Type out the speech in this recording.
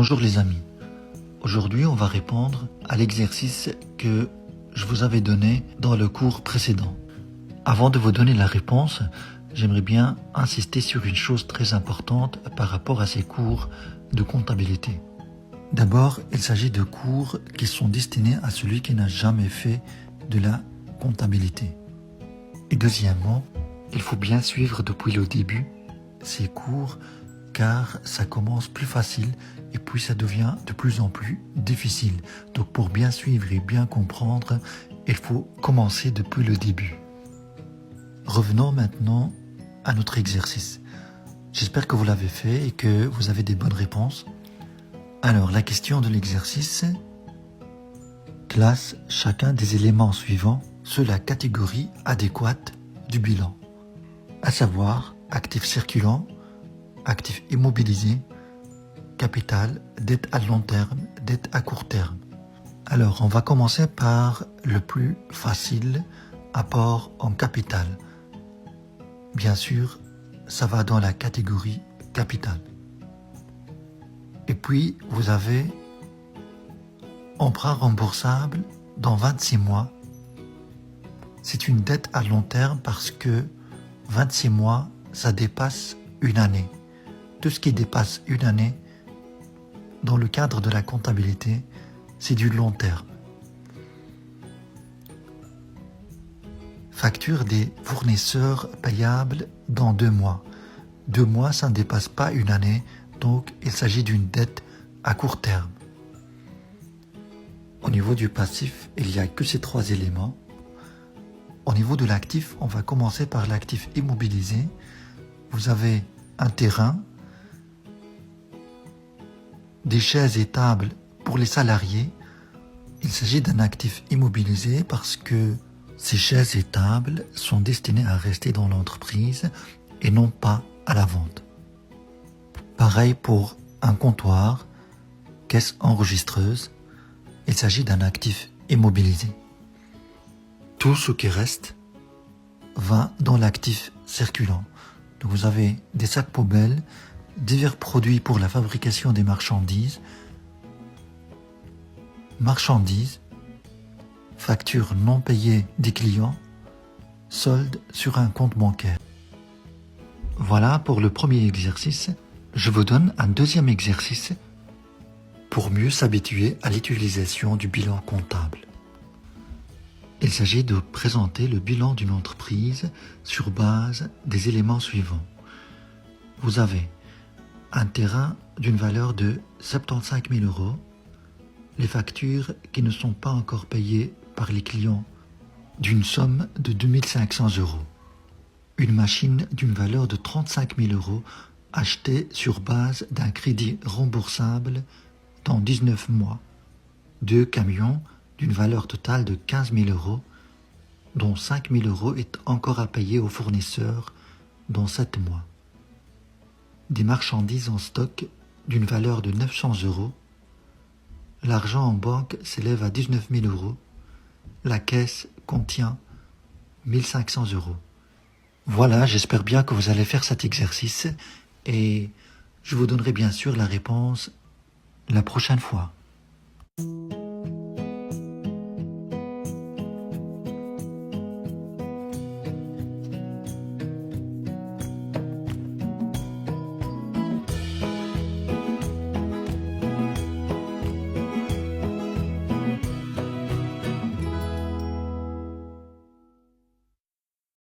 Bonjour les amis, aujourd'hui on va répondre à l'exercice que je vous avais donné dans le cours précédent. Avant de vous donner la réponse, j'aimerais bien insister sur une chose très importante par rapport à ces cours de comptabilité. D'abord, il s'agit de cours qui sont destinés à celui qui n'a jamais fait de la comptabilité. Et deuxièmement, il faut bien suivre depuis le début ces cours car ça commence plus facile et puis ça devient de plus en plus difficile. Donc pour bien suivre et bien comprendre, il faut commencer depuis le début. Revenons maintenant à notre exercice. J'espère que vous l'avez fait et que vous avez des bonnes réponses. Alors la question de l'exercice, classe chacun des éléments suivants sous la catégorie adéquate du bilan, à savoir actifs circulants, actifs immobilisés, capital, dette à long terme, dette à court terme. Alors, on va commencer par le plus facile, apport en capital. Bien sûr, ça va dans la catégorie capital. Et puis, vous avez emprunt remboursable dans 26 mois. C'est une dette à long terme parce que 26 mois, ça dépasse une année. Tout ce qui dépasse une année, dans le cadre de la comptabilité, c'est du long terme. Facture des fournisseurs payables dans 2 mois. 2 mois, ça ne dépasse pas une année, donc il s'agit d'une dette à court terme. Au niveau du passif, il n'y a que ces 3 éléments. Au niveau de l'actif, on va commencer par l'actif immobilisé. Vous avez un terrain, des chaises et tables pour les salariés. Il s'agit d'un actif immobilisé parce que ces chaises et tables sont destinées à rester dans l'entreprise et non pas à la vente. Pareil pour un comptoir, caisse enregistreuse, il s'agit d'un actif immobilisé. Tout ce qui reste va dans l'actif circulant. Donc vous avez des sacs poubelles, divers produits pour la fabrication des marchandises, factures non payées des clients, solde sur un compte bancaire. Voilà pour le premier exercice. Je vous donne un deuxième exercice pour mieux s'habituer à l'utilisation du bilan comptable. Il s'agit de présenter le bilan d'une entreprise sur base des éléments suivants. Vous avez un terrain d'une valeur de 75 000 €, les factures qui ne sont pas encore payées par les clients d'une somme de 2 500 €, une machine d'une valeur de 35 000 € achetée sur base d'un crédit remboursable dans 19 mois, 2 camions d'une valeur totale de 15 000 €, dont 5 000 € est encore à payer aux fournisseurs dans 7 mois. Des marchandises en stock d'une valeur de 900 €. L'argent en banque s'élève à 19 000 €. La caisse contient 1 500 €. Voilà, j'espère bien que vous allez faire cet exercice et je vous donnerai bien sûr la réponse la prochaine fois.